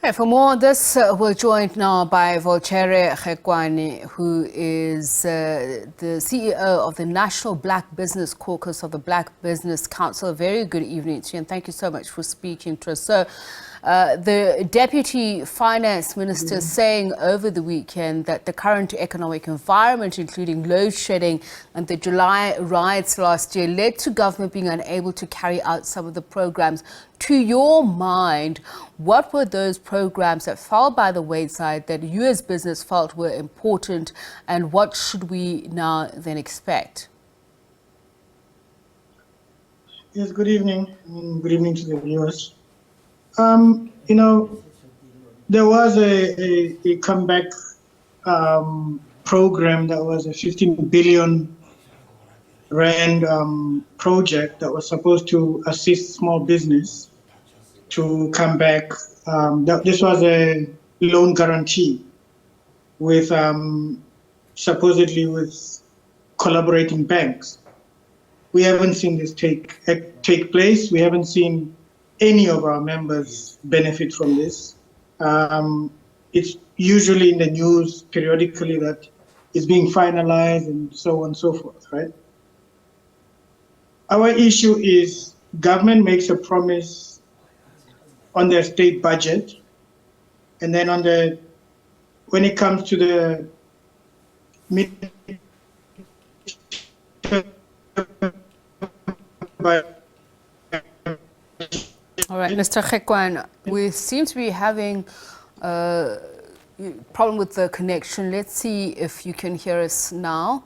Right, for more on this, we're joined now by Volchere Kgekwane, who is the CEO of the National Black Business Caucus of the Black Business Council. A very good evening to you, and thank you so much for speaking to us. So, the Deputy Finance Minister saying over the weekend that the current economic environment, including load shedding and the July riots last year, led to government being unable to carry out some of the programs. To your mind, what were those programs that fell by the wayside that you as business felt were important, and what should we now then expect? Yes, good evening, and good evening to the viewers. There was a comeback program that was a 15 billion rand project that was supposed to assist small business to come back. This was a loan guarantee with supposedly with collaborating banks. We haven't seen this take place. We haven't seen any of our members benefit from this. It's usually in the news periodically that it's being finalized and so on and so forth, right? Our issue is government makes a promise on their state budget, and then when it comes to the All right, Mr. Kgekwane, we seem to be having a problem with the connection. Let's see if you can hear us now.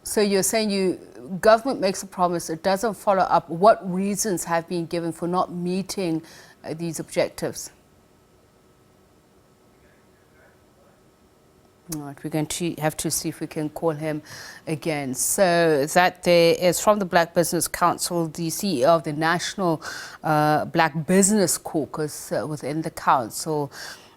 So you're saying government makes a promise, it doesn't follow up. What reasons have been given for not meeting these objectives? All right, we're going to have to see if we can call him again. So that there is from the Black Business Council, the CEO of the National Black Business Caucus within the council,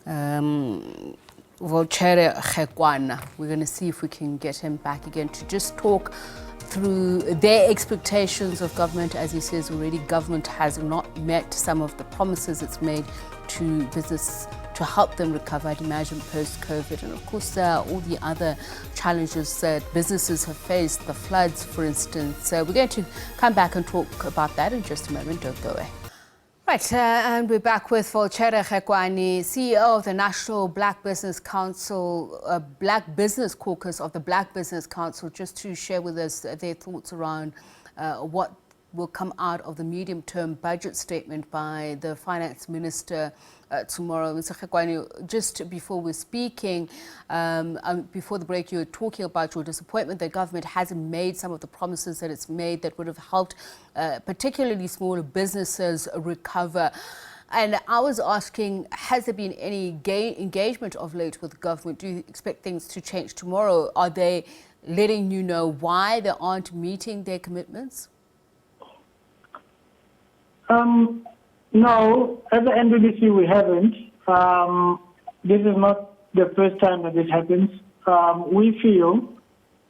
Volchere Kgekwane. We're going to see if we can get him back again to just talk through their expectations of government. As he says already, government has not met some of the promises it's made to business to help them recover, I'd imagine, post-COVID. And of course, all the other challenges that businesses have faced, the floods, for instance. We're going to come back and talk about that in just a moment. Don't go away. Right, and we're back with Volchere Kgekwane, CEO of the National Black Business Council, Black Business Caucus of the Black Business Council, just to share with us their thoughts around what will come out of the medium-term budget statement by the Finance Minister tomorrow. Mr. Kgekwane, just before we're speaking, before the break, you were talking about your disappointment that government hasn't made some of the promises that it's made that would have helped particularly smaller businesses recover. And I was asking, has there been any engagement of late with government? Do you expect things to change tomorrow? Are they letting you know why they aren't meeting their commitments? No, as the NBBC, we haven't. This is not the first time that this happens. We feel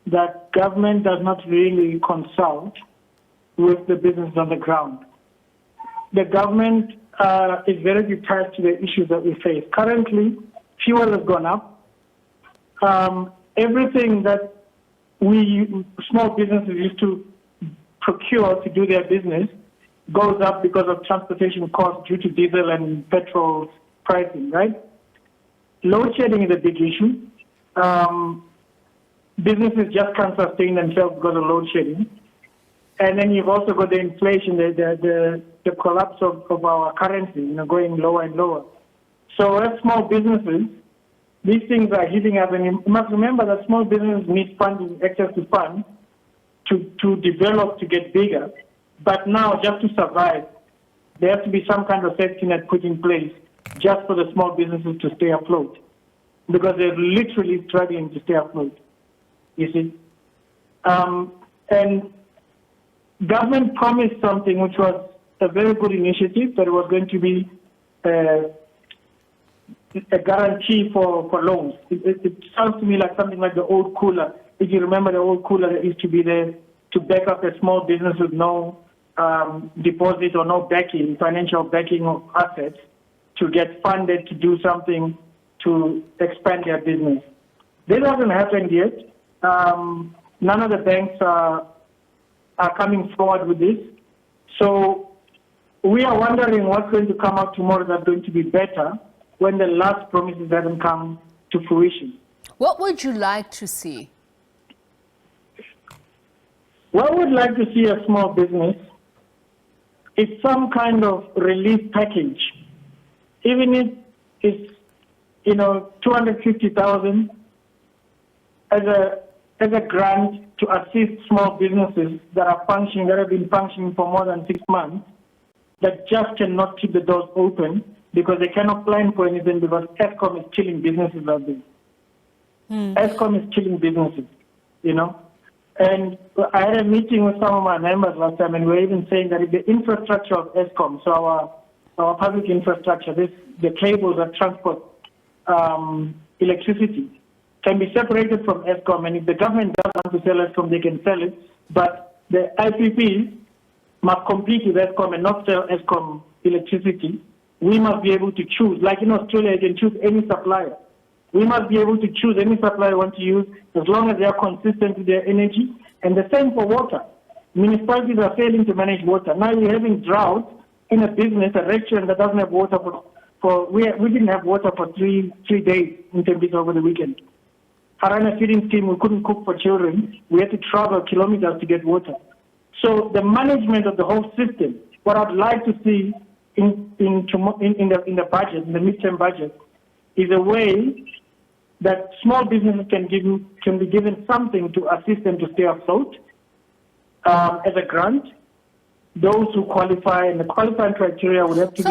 that government does not really consult with the business on the ground. The government is very detached to the issues that we face. Currently, fuel has gone up. Everything that small businesses used to procure to do their business goes up because of transportation costs due to diesel and petrol pricing, right? Load shedding is a big issue. Businesses just can't sustain themselves because of load shedding. And then you've also got the inflation, the collapse of our currency, going lower and lower. So as small businesses, these things are hitting us. And you must remember that small businesses need funding, access to funds to develop, to get bigger. But now, just to survive, there has to be some kind of safety net put in place just for the small businesses to stay afloat, because they're literally struggling to stay afloat, you see. And government promised something which was a very good initiative, that it was going to be a guarantee for loans. It sounds to me like something like the old cooler. If you remember the old cooler that used to be there to back up a small business with no deposit or no backing, financial backing of assets. to get funded to do something to expand their business. This hasn't happened yet. None of the banks are coming forward with this. So we are wondering what's going to come out tomorrow that's going to be better when the last promises haven't come to fruition. What would you like to see? What we'd like to see a small business is some kind of relief package, even if it's 250,000 as a grant to assist small businesses that have been functioning for more than 6 months, that just cannot keep the doors open because they cannot plan for anything because Eskom is killing businesses out there. Eskom is killing businesses, And I had a meeting with some of my members last time, and we were even saying that if the infrastructure of Eskom, so our public infrastructure, the cables that transport electricity, can be separated from Eskom, and if the government does want to sell Eskom, they can sell it, but the IPPs must compete with Eskom and not sell Eskom electricity. We must be able to choose. Like in Australia, you can choose any supplier. We must be able to choose any supplier we want to use as long as they are consistent with their energy. And the same for water. Municipalities are failing to manage water. Now we're having drought in a business, a restaurant that doesn't have water we didn't have water for three days in Tembisa over the weekend. I ran a feeding scheme, we couldn't cook for children. We had to travel kilometers to get water. So the management of the whole system, what I'd like to see in the budget, in the midterm budget, is a way that small businesses can be given something to assist them to stay afloat as a grant. Those who qualify, and the qualifying criteria would have to be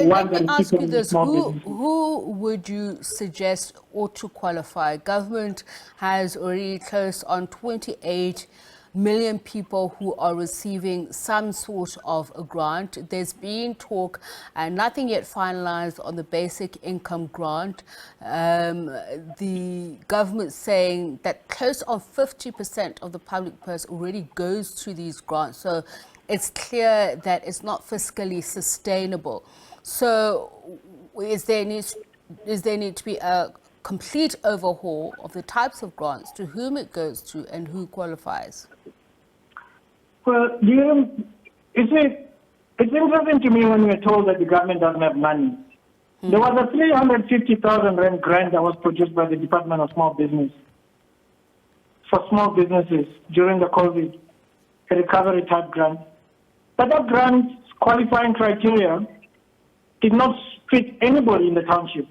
one that is ask you this: small business. who would you suggest ought to qualify? Government has already close on 28 million people who are receiving some sort of a grant. There's been talk and nothing yet finalized on the basic income grant. The government saying that close on 50% of the public purse already goes to these grants. So it's clear that it's not fiscally sustainable. So is there need to be a complete overhaul of the types of grants, to whom it goes to and who qualifies? Well, it's interesting to me when we're told that the government doesn't have money. There was a 350,000 rand grant that was produced by the Department of Small Business for small businesses during the COVID, a recovery type grant. But that grant's qualifying criteria did not fit anybody in the township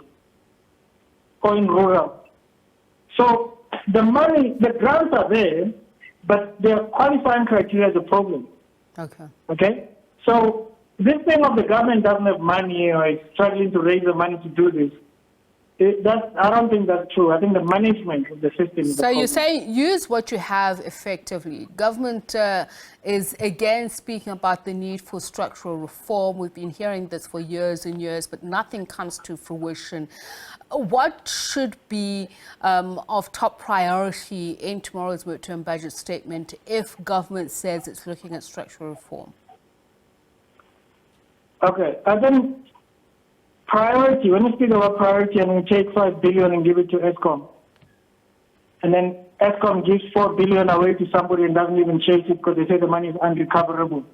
or in rural. So the grants are there, but their qualifying criteria is a problem. Okay? So this thing of the government doesn't have money or is struggling to raise the money to do this, I don't think that's true. I think the management of the system is the problem. So you're saying use what you have effectively. Government is again speaking about the need for structural reform. We've been hearing this for years and years, but nothing comes to fruition. What should be of top priority in tomorrow's midterm budget statement if government says it's looking at structural reform? Okay, I think priority, when you speak about priority and we take 5 billion and give it to Eskom, and then Eskom gives 4 billion away to somebody and doesn't even chase it because they say the money is unrecoverable.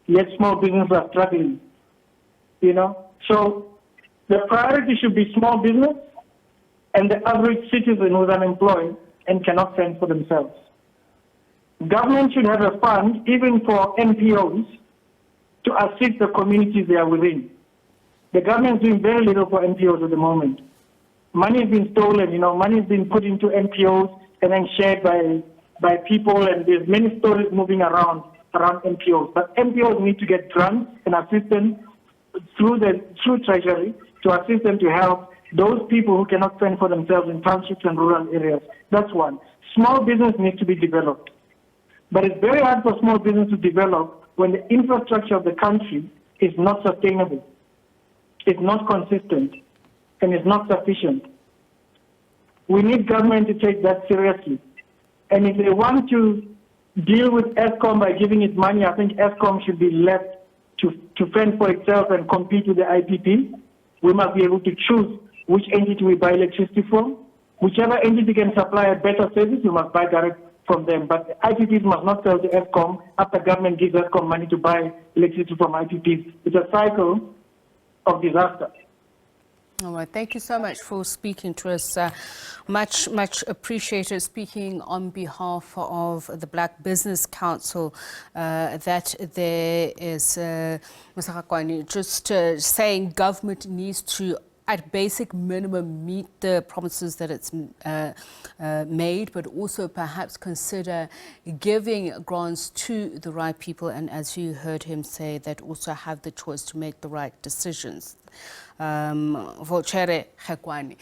Yet small businesses are struggling, So the priority should be small business and the average citizen who's unemployed and cannot fend for themselves. Government should have a fund, even for NPOs, to assist the communities they are within. The government is doing very little for NPOs at the moment. Money has been stolen, money has been put into NPOs and then shared by people, and there's many stories moving around NPOs. But NPOs need to get grants and assistance through Treasury to assist them to help those people who cannot fend for themselves in townships and rural areas. That's one. Small business needs to be developed. But it's very hard for small business to develop when the infrastructure of the country is not sustainable, is not consistent, and is not sufficient. We need government to take that seriously. And if they want to deal with Eskom by giving it money, I think Eskom should be left to fend for itself and compete with the IPP we must be able to choose which entity we buy electricity from. Whichever entity can supply a better service, we must buy direct from them. But IPPs must not sell to ESCOM after government gives ESCOM money to buy electricity from IPPs. It's a cycle of disaster. All right, thank you so much for speaking to us. Much appreciated, speaking on behalf of the Black Business Council, that there is, Mr. Kgekwane, just saying government needs to, at basic minimum, meet the promises that it's made, but also perhaps consider giving grants to the right people, and as you heard him say, that also have the choice to make the right decisions. Volchere Kgekwane.